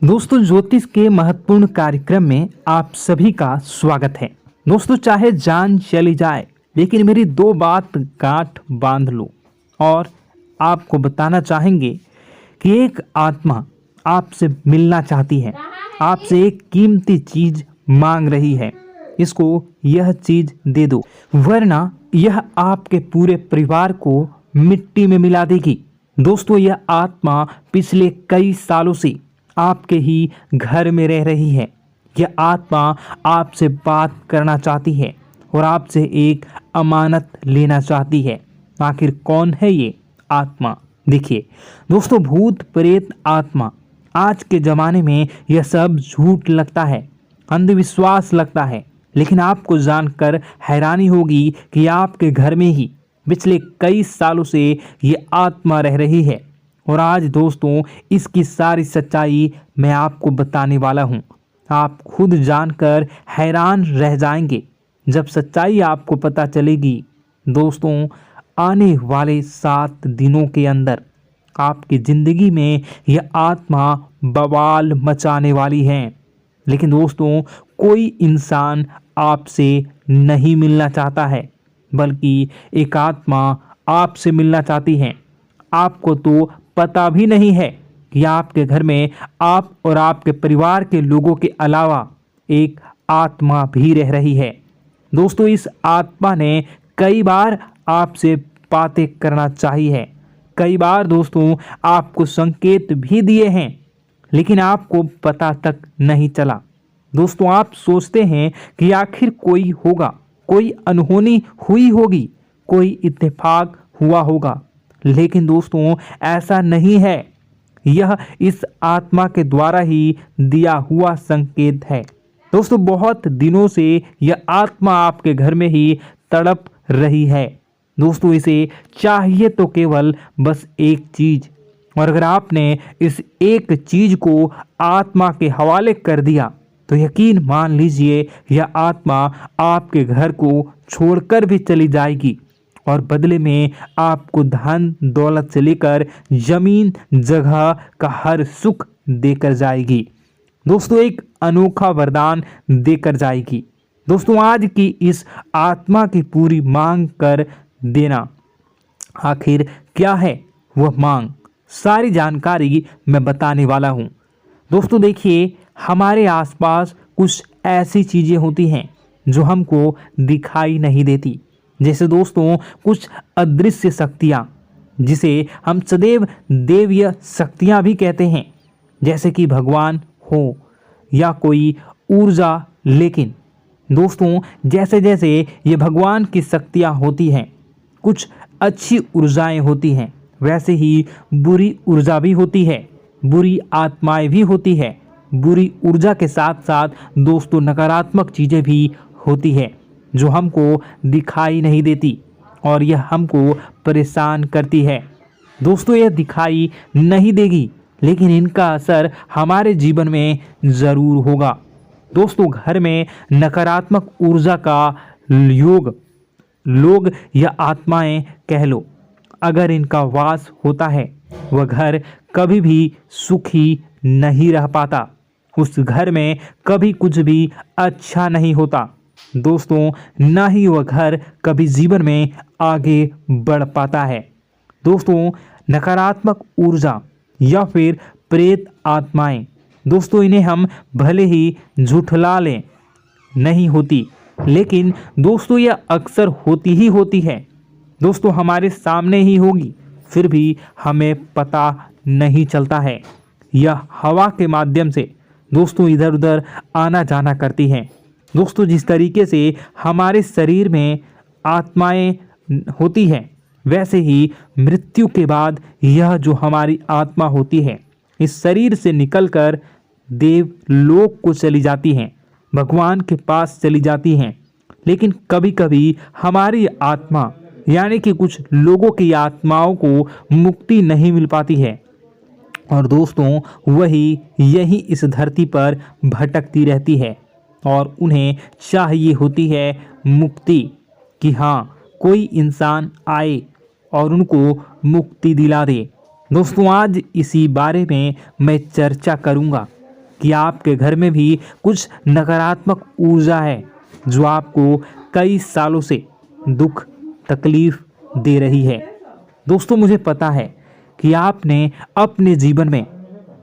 दोस्तों, ज्योतिष के महत्वपूर्ण कार्यक्रम में आप सभी का स्वागत है। दोस्तों, चाहे जान चली जाए लेकिन मेरी दो बात गांठ बांध लो। और आपको बताना चाहेंगे कि एक आत्मा आपसे मिलना चाहती है, आपसे एक कीमती चीज मांग रही है। इसको यह चीज दे दो, वरना यह आपके पूरे परिवार को मिट्टी में मिला देगी। दोस्तों, यह आत्मा पिछले कई सालों से आपके ही घर में रह रही है। यह आत्मा आपसे बात करना चाहती है और आपसे एक अमानत लेना चाहती है। आखिर कौन है ये आत्मा? देखिए दोस्तों, भूत प्रेत आत्मा, आज के ज़माने में यह सब झूठ लगता है, अंधविश्वास लगता है, लेकिन आपको जानकर हैरानी होगी कि आपके घर में ही पिछले कई सालों से ये आत्मा रह रही है। और आज दोस्तों, इसकी सारी सच्चाई मैं आपको बताने वाला हूँ। आप खुद जानकर हैरान रह जाएंगे जब सच्चाई आपको पता चलेगी। दोस्तों, आने वाले 7 दिनों के अंदर आपकी ज़िंदगी में यह आत्मा बवाल मचाने वाली है। लेकिन दोस्तों, कोई इंसान आपसे नहीं मिलना चाहता है, बल्कि एक आत्मा आपसे मिलना चाहती है। आपको तो पता भी नहीं है कि आपके घर में आप और आपके परिवार के लोगों के अलावा एक आत्मा भी रह रही है। दोस्तों, इस आत्मा ने कई बार आपसे बातें करना चाहिए है, कई बार दोस्तों आपको संकेत भी दिए हैं, लेकिन आपको पता तक नहीं चला। दोस्तों, आप सोचते हैं कि आखिर कोई होगा, कोई अनहोनी हुई होगी, कोई इत्तेफाक हुआ होगा, लेकिन दोस्तों ऐसा नहीं है। यह इस आत्मा के द्वारा ही दिया हुआ संकेत है। दोस्तों, बहुत दिनों से यह आत्मा आपके घर में ही तड़प रही है। दोस्तों, इसे चाहिए तो केवल बस एक चीज, और अगर आपने इस एक चीज को आत्मा के हवाले कर दिया तो यकीन मान लीजिए यह आत्मा आपके घर को छोड़कर भी चली जाएगी और बदले में आपको धन दौलत से लेकर जमीन जगह का हर सुख देकर जाएगी। दोस्तों, एक अनोखा वरदान देकर जाएगी। दोस्तों, आज की इस आत्मा की पूरी मांग कर देना। आखिर क्या है वह मांग? सारी जानकारी मैं बताने वाला हूँ। दोस्तों देखिए, हमारे आसपास कुछ ऐसी चीज़ें होती हैं जो हमको दिखाई नहीं देती, जैसे दोस्तों कुछ अदृश्य शक्तियाँ, जिसे हम सदैव देवीय शक्तियाँ भी कहते हैं, जैसे कि भगवान हो या कोई ऊर्जा। लेकिन दोस्तों, जैसे जैसे ये भगवान की शक्तियाँ होती हैं, कुछ अच्छी ऊर्जाएं होती हैं, वैसे ही बुरी ऊर्जा भी होती है, बुरी आत्माएं भी होती है। बुरी ऊर्जा के साथ साथ दोस्तों नकारात्मक चीज़ें भी होती है जो हमको दिखाई नहीं देती और यह हमको परेशान करती है। दोस्तों, यह दिखाई नहीं देगी, लेकिन इनका असर हमारे जीवन में ज़रूर होगा। दोस्तों, घर में नकारात्मक ऊर्जा का योग, लोग या आत्माएं कह लो, अगर इनका वास होता है, वह घर कभी भी सुखी नहीं रह पाता। उस घर में कभी कुछ भी अच्छा नहीं होता। दोस्तों, ना ही वह घर कभी जीवन में आगे बढ़ पाता है। दोस्तों, नकारात्मक ऊर्जा या फिर प्रेत आत्माएं, दोस्तों इन्हें हम भले ही झुठला लें नहीं होती, लेकिन दोस्तों यह अक्सर होती ही होती है। दोस्तों, हमारे सामने ही होगी, फिर भी हमें पता नहीं चलता है। यह हवा के माध्यम से दोस्तों इधर उधर आना जाना करती हैं। दोस्तों, जिस तरीके से हमारे शरीर में आत्माएं होती हैं, वैसे ही मृत्यु के बाद यह जो हमारी आत्मा होती है, इस शरीर से निकलकर देवलोक को चली जाती हैं, भगवान के पास चली जाती हैं। लेकिन कभी कभी हमारी आत्मा यानी कि कुछ लोगों की आत्माओं को मुक्ति नहीं मिल पाती है, और दोस्तों वही यही इस धरती पर भटकती रहती है और उन्हें चाहिए होती है मुक्ति, कि हाँ कोई इंसान आए और उनको मुक्ति दिला दे। दोस्तों, आज इसी बारे में मैं चर्चा करूँगा कि आपके घर में भी कुछ नकारात्मक ऊर्जा है जो आपको कई सालों से दुख तकलीफ दे रही है। दोस्तों, मुझे पता है कि आपने अपने जीवन में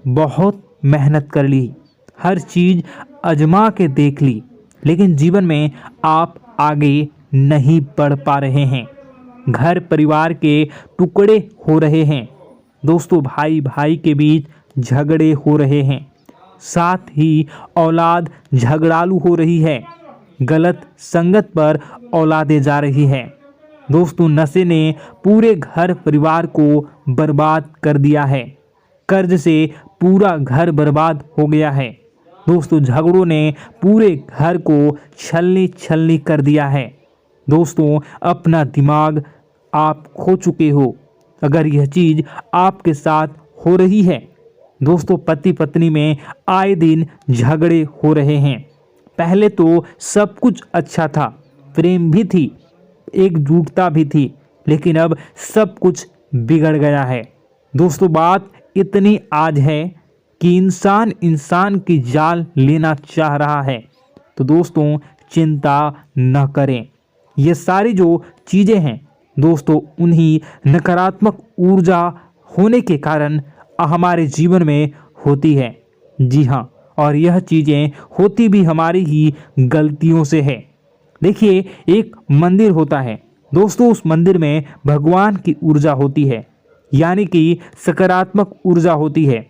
बहुत मेहनत कर ली, हर चीज़ आजमा के देख ली, लेकिन जीवन में आप आगे नहीं बढ़ पा रहे हैं। घर परिवार के टुकड़े हो रहे हैं। दोस्तों, भाई भाई के बीच झगड़े हो रहे हैं। साथ ही औलाद झगड़ालू हो रही है। गलत संगत पर औलादें जा रही है। दोस्तों, नशे ने पूरे घर परिवार को बर्बाद कर दिया है। कर्ज से पूरा घर बर्बाद हो गया है। दोस्तों, झगड़ों ने पूरे घर को छलनी छलनी कर दिया है। दोस्तों, अपना दिमाग आप खो चुके हो अगर यह चीज़ आपके साथ हो रही है। दोस्तों, पति पत्नी में आए दिन झगड़े हो रहे हैं। पहले तो सब कुछ अच्छा था, प्रेम भी थी, एकजुटता भी थी, लेकिन अब सब कुछ बिगड़ गया है। दोस्तों, बात इतनी आज है कि इंसान इंसान की जान लेना चाह रहा है। तो दोस्तों, चिंता न करें। ये सारी जो चीज़ें हैं दोस्तों, उन्हीं नकारात्मक ऊर्जा होने के कारण हमारे जीवन में होती है। जी हाँ, और यह चीज़ें होती भी हमारी ही गलतियों से है। देखिए, एक मंदिर होता है दोस्तों, उस मंदिर में भगवान की ऊर्जा होती है, यानी कि सकारात्मक ऊर्जा होती है।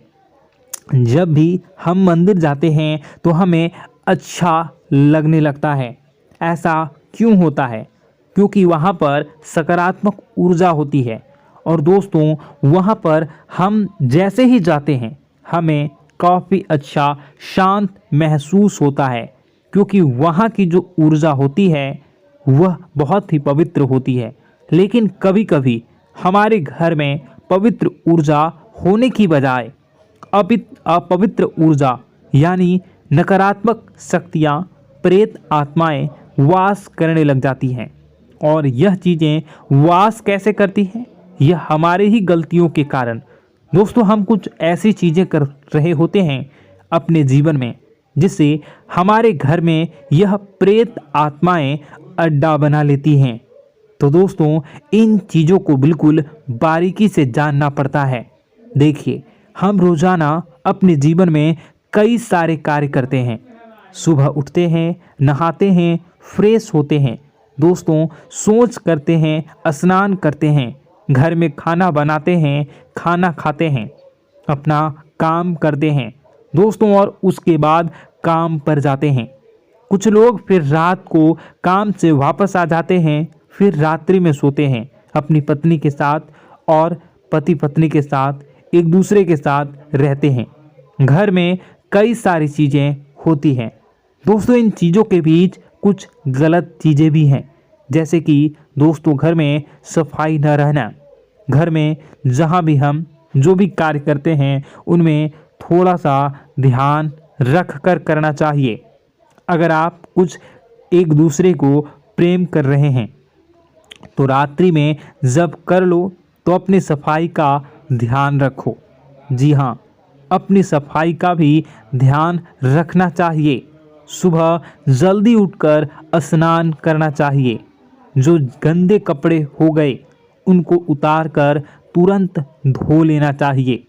जब भी हम मंदिर जाते हैं तो हमें अच्छा लगने लगता है। ऐसा क्यों होता है? क्योंकि वहाँ पर सकारात्मक ऊर्जा होती है। और दोस्तों, वहाँ पर हम जैसे ही जाते हैं हमें काफ़ी अच्छा शांत महसूस होता है, क्योंकि वहाँ की जो ऊर्जा होती है वह बहुत ही पवित्र होती है। लेकिन कभी कभी हमारे घर में पवित्र ऊर्जा होने की बजाय अपवित्र ऊर्जा यानी नकारात्मक शक्तियाँ, प्रेत आत्माएं वास करने लग जाती हैं। और यह चीज़ें वास कैसे करती हैं? यह हमारे ही गलतियों के कारण। दोस्तों, हम कुछ ऐसी चीज़ें कर रहे होते हैं अपने जीवन में जिससे हमारे घर में यह प्रेत आत्माएं अड्डा बना लेती हैं। तो दोस्तों, इन चीज़ों को बिल्कुल बारीकी से जानना पड़ता है। देखिए, हम रोज़ाना अपने जीवन में कई सारे कार्य करते हैं। सुबह उठते हैं, नहाते हैं, फ्रेश होते हैं। दोस्तों, सोच करते हैं, स्नान करते हैं, घर में खाना बनाते हैं, खाना खाते हैं, अपना काम करते हैं दोस्तों, और उसके बाद काम पर जाते हैं। कुछ लोग फिर रात को काम से वापस आ जाते हैं, फिर रात्रि में सोते हैं अपनी पत्नी के साथ, और पति पत्नी के साथ एक दूसरे के साथ रहते हैं। घर में कई सारी चीज़ें होती हैं दोस्तों। इन चीज़ों के बीच कुछ गलत चीज़ें भी हैं, जैसे कि दोस्तों, घर में सफाई न रहना। घर में जहाँ भी हम जो भी कार्य करते हैं उनमें थोड़ा सा ध्यान रख कर करना चाहिए। अगर आप कुछ एक दूसरे को प्रेम कर रहे हैं तो रात्रि में जब कर लो तो अपनी सफाई का ध्यान रखो। जी हाँ, अपनी सफाई का भी ध्यान रखना चाहिए। सुबह जल्दी उठकर स्नान करना चाहिए। जो गंदे कपड़े हो गए उनको उतार कर तुरंत धो लेना चाहिए।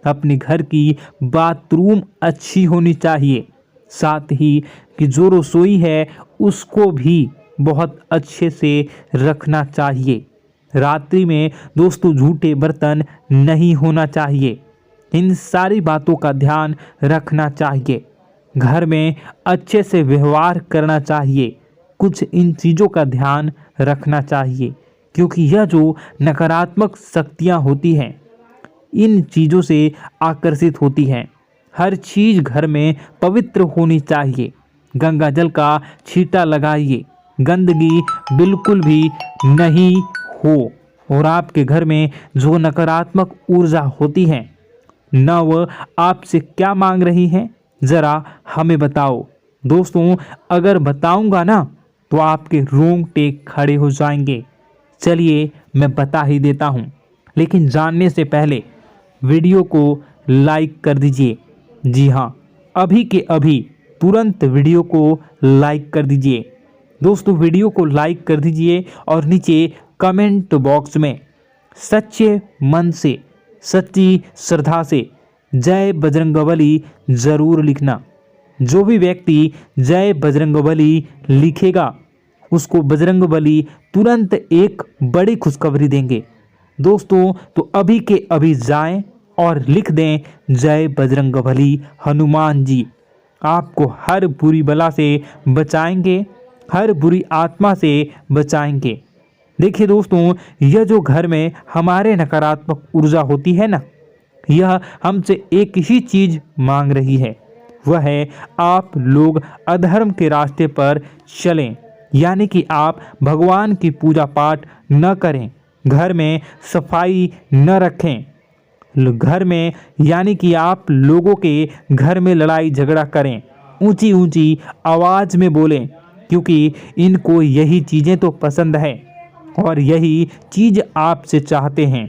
अपने घर की बाथरूम अच्छी होनी चाहिए। साथ ही कि जो रसोई है उसको भी बहुत अच्छे से रखना चाहिए। रात्रि में दोस्तों, झूठे बर्तन नहीं होना चाहिए। इन सारी बातों का ध्यान रखना चाहिए। घर में अच्छे से व्यवहार करना चाहिए। कुछ इन चीज़ों का ध्यान रखना चाहिए, क्योंकि यह जो नकारात्मक शक्तियाँ होती हैं इन चीज़ों से आकर्षित होती हैं। हर चीज़ घर में पवित्र होनी चाहिए। गंगा जल का छींटा लगाइए, गंदगी बिल्कुल भी नहीं हो। और आपके घर में जो नकारात्मक ऊर्जा होती है न वह आपसे क्या मांग रही है, ज़रा हमें बताओ। दोस्तों, अगर बताऊंगा ना तो आपके रोंगटे खड़े हो जाएंगे। चलिए मैं बता ही देता हूँ, लेकिन जानने से पहले वीडियो को लाइक कर दीजिए। जी हाँ, अभी के अभी तुरंत वीडियो को लाइक कर दीजिए। दोस्तों वीडियो को लाइक कर दीजिए और नीचे कमेंट बॉक्स में सच्चे मन से, सच्ची श्रद्धा से जय बजरंगबली ज़रूर लिखना। जो भी व्यक्ति जय बजरंगबली लिखेगा उसको बजरंगबली तुरंत एक बड़ी खुशखबरी देंगे। दोस्तों तो अभी के अभी जाएं और लिख दें जय बजरंगबली हनुमान जी, आपको हर बुरी बला से बचाएंगे, हर बुरी आत्मा से बचाएंगे। देखिए दोस्तों, यह जो घर में हमारे नकारात्मक ऊर्जा होती है ना, यह हमसे एक ही चीज़ मांग रही है, वह है आप लोग अधर्म के रास्ते पर चलें, यानी कि आप भगवान की पूजा पाठ न करें, घर में सफाई न रखें, घर में यानी कि आप लोगों के घर में लड़ाई झगड़ा करें, ऊंची ऊंची आवाज़ में बोलें, क्योंकि इनको यही चीज़ें तो पसंद है और यही चीज़ आपसे चाहते हैं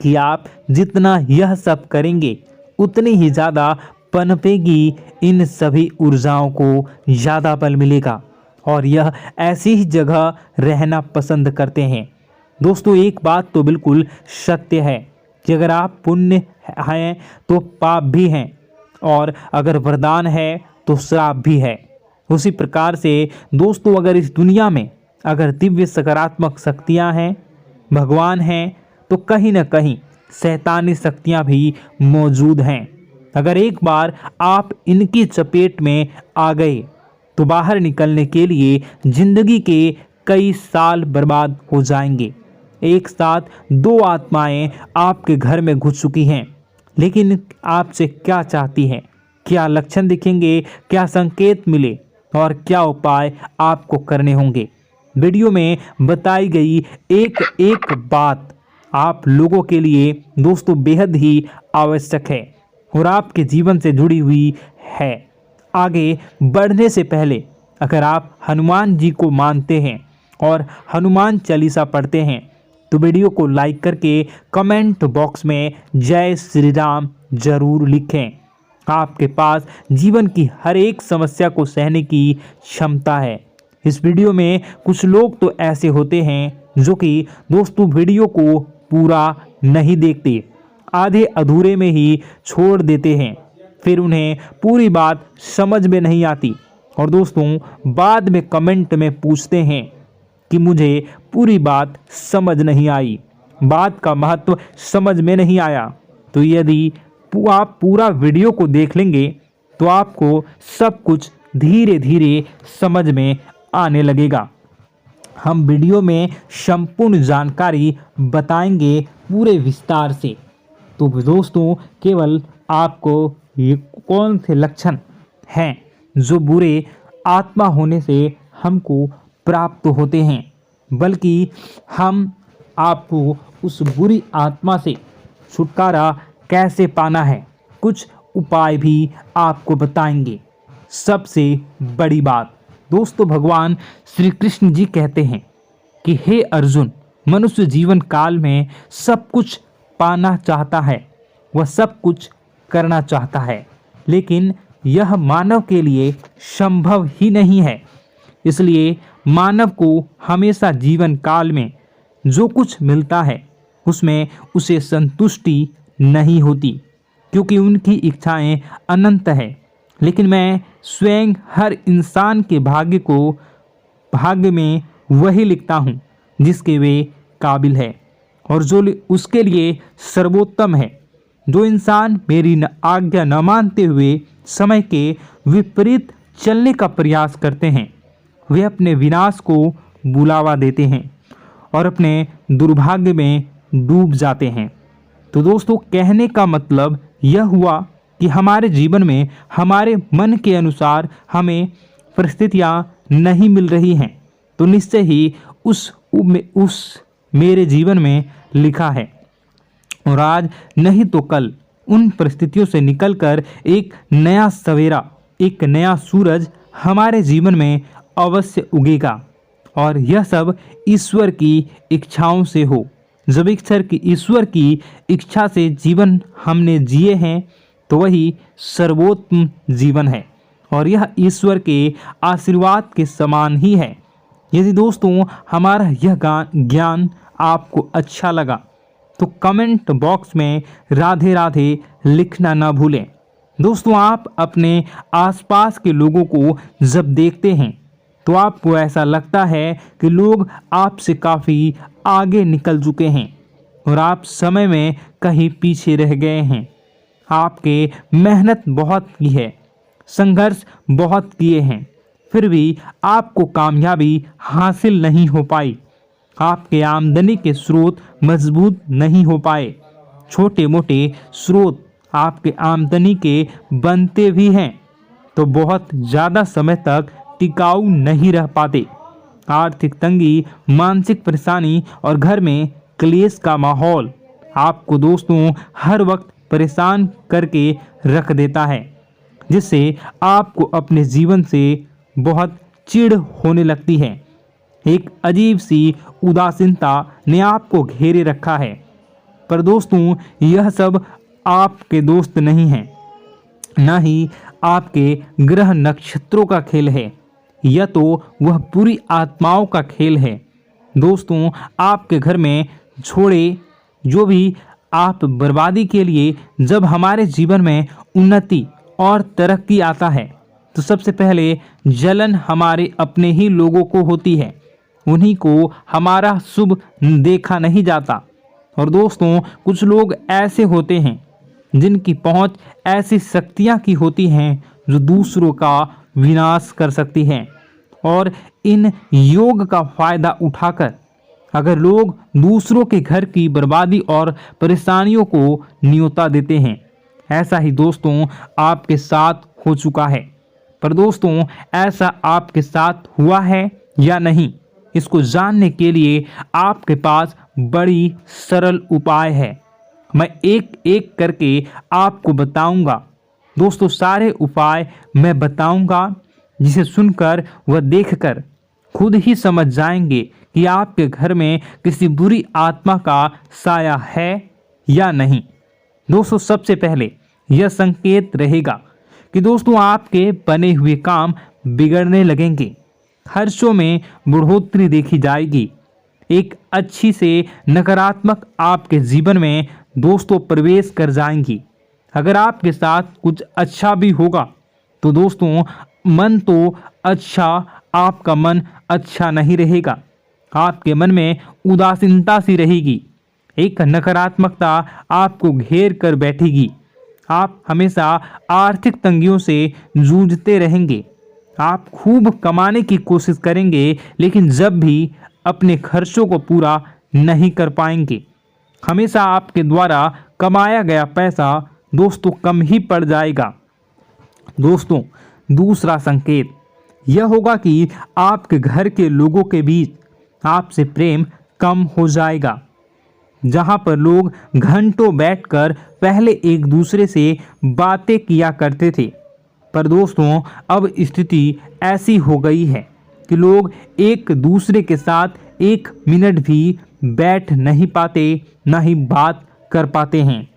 कि आप जितना यह सब करेंगे उतनी ही ज़्यादा पनपेगी इन सभी ऊर्जाओं को ज़्यादा बल मिलेगा और यह ऐसी ही जगह रहना पसंद करते हैं। दोस्तों एक बात तो बिल्कुल सत्य है कि अगर आप पुण्य हैं तो पाप भी हैं और अगर वरदान है तो श्राप भी है। उसी प्रकार से दोस्तों अगर इस दुनिया में अगर दिव्य सकारात्मक शक्तियां हैं, भगवान हैं, तो कहीं ना कहीं शैतानी शक्तियां भी मौजूद हैं। अगर एक बार आप इनकी चपेट में आ गए तो बाहर निकलने के लिए जिंदगी के कई साल बर्बाद हो जाएंगे। एक साथ दो आत्माएं आपके घर में घुस चुकी हैं, लेकिन आपसे क्या चाहती हैं, क्या लक्षण दिखेंगे, क्या संकेत मिले और क्या उपाय आपको करने होंगे। वीडियो में बताई गई एक एक बात आप लोगों के लिए दोस्तों बेहद ही आवश्यक है और आपके जीवन से जुड़ी हुई है। आगे बढ़ने से पहले अगर आप हनुमान जी को मानते हैं और हनुमान चालीसा पढ़ते हैं तो वीडियो को लाइक करके कमेंट बॉक्स में जय श्री राम जरूर लिखें। आपके पास जीवन की हर एक समस्या को सहने की क्षमता है। इस वीडियो में कुछ लोग तो ऐसे होते हैं जो कि दोस्तों वीडियो को पूरा नहीं देखते, आधे अधूरे में ही छोड़ देते हैं, फिर उन्हें पूरी बात समझ में नहीं आती और दोस्तों बाद में कमेंट में पूछते हैं कि मुझे पूरी बात समझ नहीं आई, बात का महत्व समझ में नहीं आया। तो यदि आप पूरा वीडियो को देख लेंगे तो आपको सब कुछ धीरे धीरे समझ में आने लगेगा। हम वीडियो में संपूर्ण जानकारी बताएंगे पूरे विस्तार से। तो दोस्तों केवल आपको ये कौन से लक्षण हैं जो बुरे आत्मा होने से हमको प्राप्त होते हैं, बल्कि हम आपको उस बुरी आत्मा से छुटकारा कैसे पाना है, कुछ उपाय भी आपको बताएंगे। सबसे बड़ी बात दोस्तों, भगवान श्री कृष्ण जी कहते हैं कि हे अर्जुन, मनुष्य जीवन काल में सब कुछ पाना चाहता है, वह सब कुछ करना चाहता है, लेकिन यह मानव के लिए संभव ही नहीं है। इसलिए मानव को हमेशा जीवन काल में जो कुछ मिलता है उसमें उसे संतुष्टि नहीं होती, क्योंकि उनकी इच्छाएं अनंत है। लेकिन मैं स्वयं हर इंसान के भाग्य में वही लिखता हूँ जिसके वे काबिल है और जो उसके लिए सर्वोत्तम है। जो इंसान मेरी आज्ञा न मानते हुए समय के विपरीत चलने का प्रयास करते हैं, वे अपने विनाश को बुलावा देते हैं और अपने दुर्भाग्य में डूब जाते हैं। तो दोस्तों कहने का मतलब यह हुआ कि हमारे जीवन में हमारे मन के अनुसार हमें परिस्थितियां नहीं मिल रही हैं, तो निश्चय ही उस मेरे जीवन में लिखा है और आज नहीं तो कल उन परिस्थितियों से निकलकर एक नया सवेरा, एक नया सूरज हमारे जीवन में अवश्य उगेगा और यह सब ईश्वर की इच्छाओं से हो। जब ईश्वर की इच्छा से जीवन हमने जिए हैं तो वही सर्वोत्तम जीवन है और यह ईश्वर के आशीर्वाद के समान ही है। यदि दोस्तों हमारा यह ज्ञान आपको अच्छा लगा तो कमेंट बॉक्स में राधे राधे लिखना ना भूलें। दोस्तों आप अपने आसपास के लोगों को जब देखते हैं तो आपको ऐसा लगता है कि लोग आपसे काफ़ी आगे निकल चुके हैं और आप समय में कहीं पीछे रह गए हैं। आपके मेहनत बहुत की है, संघर्ष बहुत किए हैं, फिर भी आपको कामयाबी हासिल नहीं हो पाई। आपके आमदनी के स्रोत मजबूत नहीं हो पाए। छोटे मोटे स्रोत आपके आमदनी के बनते भी हैं तो बहुत ज़्यादा समय तक टिकाऊ नहीं रह पाते। आर्थिक तंगी, मानसिक परेशानी और घर में क्लेश का माहौल आपको दोस्तों हर वक्त परेशान करके रख देता है, जिससे आपको अपने जीवन से बहुत चिढ़ होने लगती है। एक अजीब सी उदासीनता ने आपको घेरे रखा है। पर दोस्तों यह सब आपके दोस्त नहीं हैं, न ही आपके ग्रह नक्षत्रों का खेल है, यह तो वह बुरी आत्माओं का खेल है। दोस्तों आपके घर में छोड़े जो भी आप बर्बादी के लिए जब हमारे जीवन में उन्नति और तरक्की आता है तो सबसे पहले जलन हमारे अपने ही लोगों को होती है, उन्हीं को हमारा शुभ देखा नहीं जाता। और दोस्तों कुछ लोग ऐसे होते हैं जिनकी पहुंच ऐसी शक्तियां की होती हैं जो दूसरों का विनाश कर सकती हैं और इन योग का फायदा उठाकर अगर लोग दूसरों के घर की बर्बादी और परेशानियों को न्योता देते हैं। ऐसा ही दोस्तों आपके साथ हो चुका है। पर दोस्तों ऐसा आपके साथ हुआ है या नहीं, इसको जानने के लिए आपके पास बड़ी सरल उपाय है। मैं एक एक करके आपको बताऊंगा। दोस्तों सारे उपाय मैं बताऊंगा, जिसे सुनकर व देखकर खुद ही समझ जाएंगे कि आपके घर में किसी बुरी आत्मा का साया है या नहीं। दोस्तों सबसे पहले यह संकेत रहेगा कि दोस्तों आपके बने हुए काम बिगड़ने लगेंगे, खर्चों में बढ़ोतरी देखी जाएगी, एक अच्छी से नकारात्मक आपके जीवन में दोस्तों प्रवेश कर जाएंगी। अगर आपके साथ कुछ अच्छा भी होगा तो दोस्तों मन तो अच्छा, आपका मन अच्छा नहीं रहेगा। आपके मन में उदासीनता सी रहेगी, एक नकारात्मकता आपको घेर कर बैठेगी। आप हमेशा आर्थिक तंगियों से जूझते रहेंगे। आप खूब कमाने की कोशिश करेंगे लेकिन जब भी अपने खर्चों को पूरा नहीं कर पाएंगे। हमेशा आपके द्वारा कमाया गया पैसा दोस्तों कम ही पड़ जाएगा। दोस्तों दूसरा संकेत यह होगा कि आपके घर के लोगों के बीच आपसे प्रेम कम हो जाएगा। जहां पर लोग घंटों बैठकर पहले एक दूसरे से बातें किया करते थे, पर दोस्तों अब स्थिति ऐसी हो गई है कि लोग एक दूसरे के साथ एक मिनट भी बैठ नहीं पाते, ना ही बात कर पाते हैं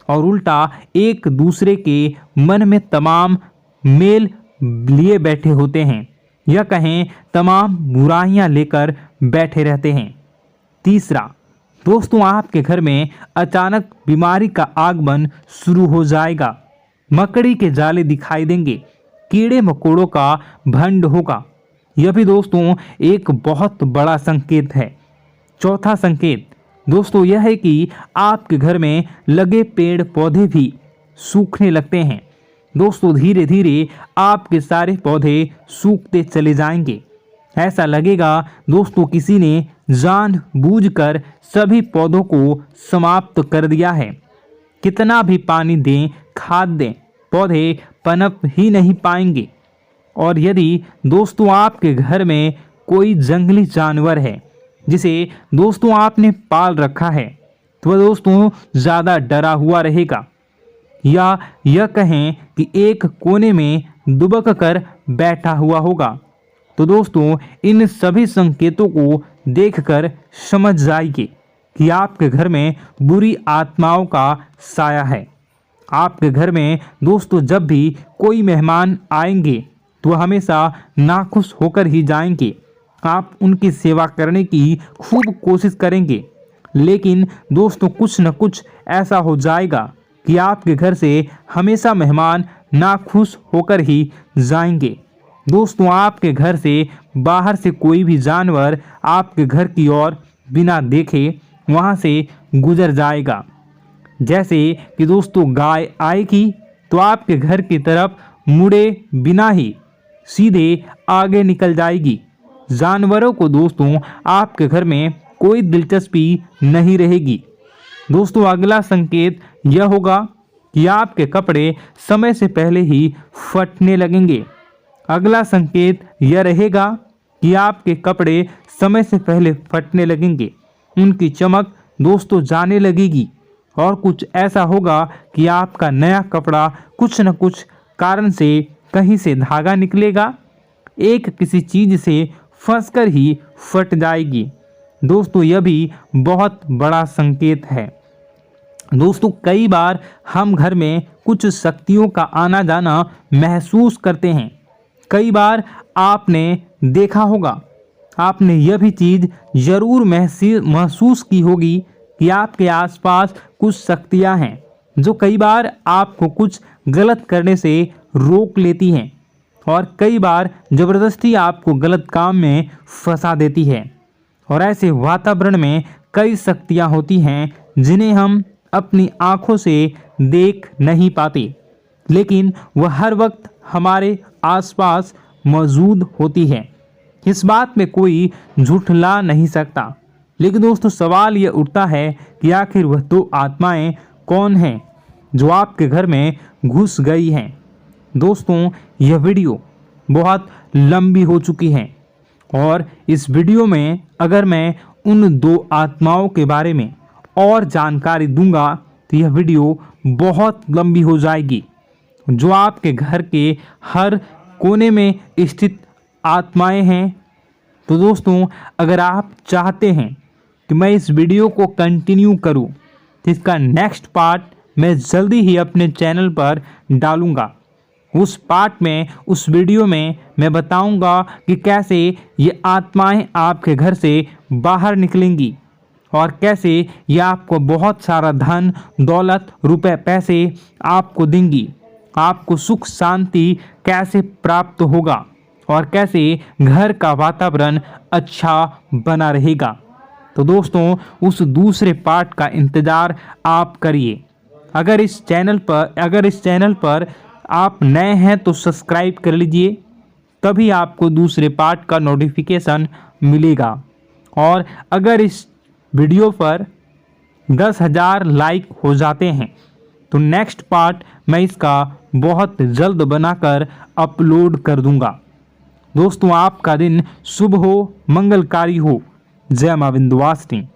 और उल्टा एक दूसरे के मन में तमाम मेल लिए बैठे होते हैं, या कहें तमाम बुराइयां लेकर बैठे रहते हैं। तीसरा दोस्तों आपके घर में अचानक बीमारी का आगमन शुरू हो जाएगा। मकड़ी के जाले दिखाई देंगे, कीड़े मकोड़ों का भंड होगा। यह भी दोस्तों एक बहुत बड़ा संकेत है। चौथा संकेत दोस्तों यह है कि आपके घर में लगे पेड़ पौधे भी सूखने लगते हैं। दोस्तों धीरे धीरे आपके सारे पौधे सूखते चले जाएंगे। ऐसा लगेगा दोस्तों किसी ने जानबूझकर सभी पौधों को समाप्त कर दिया है। कितना भी पानी दें, खाद दें, पौधे पनप ही नहीं पाएंगे। और यदि दोस्तों आपके घर में कोई जंगली जानवर है जिसे दोस्तों आपने पाल रखा है तो वह दोस्तों ज़्यादा डरा हुआ रहेगा, या यह कहें कि एक कोने में दुबक कर बैठा हुआ होगा, तो दोस्तों इन सभी संकेतों को देखकर समझ जाइए कि आपके घर में बुरी आत्माओं का साया है। आपके घर में दोस्तों जब भी कोई मेहमान आएंगे तो हमेशा नाखुश होकर ही जाएंगे। आप उनकी सेवा करने की खूब कोशिश करेंगे, लेकिन दोस्तों कुछ न कुछ ऐसा हो जाएगा कि आपके घर से हमेशा मेहमान नाखुश होकर ही जाएंगे। दोस्तों आपके घर से बाहर से कोई भी जानवर आपके घर की ओर बिना देखे वहां से गुजर जाएगा। जैसे कि दोस्तों गाय आएगी तो आपके घर की तरफ मुड़े बिना ही सीधे आगे निकल जाएगी। जानवरों को दोस्तों आपके घर में कोई दिलचस्पी नहीं रहेगी। दोस्तों अगला संकेत यह होगा कि आपके कपड़े समय से पहले ही फटने लगेंगे। अगला संकेत यह रहेगा कि आपके कपड़े समय से पहले फटने लगेंगे, उनकी चमक दोस्तों जाने लगेगी और कुछ ऐसा होगा कि आपका नया कपड़ा कुछ न कुछ कारण से कहीं से धागा निकलेगा, एक किसी चीज से फंसकर ही फट जाएगी। दोस्तों यह भी बहुत बड़ा संकेत है। दोस्तों कई बार हम घर में कुछ शक्तियों का आना जाना महसूस करते हैं। कई बार आपने देखा होगा, आपने यह भी चीज़ ज़रूर महसूस की होगी कि आपके आसपास कुछ शक्तियां हैं जो कई बार आपको कुछ गलत करने से रोक लेती हैं और कई बार ज़बरदस्ती आपको गलत काम में फंसा देती है। और ऐसे वातावरण में कई शक्तियां होती हैं जिन्हें हम अपनी आँखों से देख नहीं पाते, लेकिन वह हर वक्त हमारे आसपास मौजूद होती है। इस बात में कोई झूठला नहीं सकता। लेकिन दोस्तों सवाल यह उठता है कि आखिर वह दो आत्माएं कौन हैं जो आपके घर में घुस गई हैं। दोस्तों यह वीडियो बहुत लंबी हो चुकी है और इस वीडियो में अगर मैं उन दो आत्माओं के बारे में और जानकारी दूंगा तो यह वीडियो बहुत लंबी हो जाएगी। जो आपके घर के हर कोने में स्थित आत्माएं हैं। तो दोस्तों अगर आप चाहते हैं कि मैं इस वीडियो को कंटिन्यू करूं तो इसका नेक्स्ट पार्ट मैं जल्दी ही अपने चैनल पर डालूंगा। उस पार्ट में, उस वीडियो में मैं बताऊंगा कि कैसे ये आत्माएं आपके घर से बाहर निकलेंगी और कैसे ये आपको बहुत सारा धन दौलत रुपए पैसे आपको देंगी, आपको सुख शांति कैसे प्राप्त होगा और कैसे घर का वातावरण अच्छा बना रहेगा। तो दोस्तों उस दूसरे पार्ट का इंतज़ार आप करिए। अगर इस चैनल पर आप नए हैं तो सब्सक्राइब कर लीजिए, तभी आपको दूसरे पार्ट का नोटिफिकेशन मिलेगा। और अगर इस वीडियो पर 10,000 लाइक हो जाते हैं तो नेक्स्ट पार्ट मैं इसका बहुत जल्द बनाकर अपलोड कर दूंगा। दोस्तों आपका दिन शुभ हो, मंगलकारी हो। जय मां विंध्यवासिनी।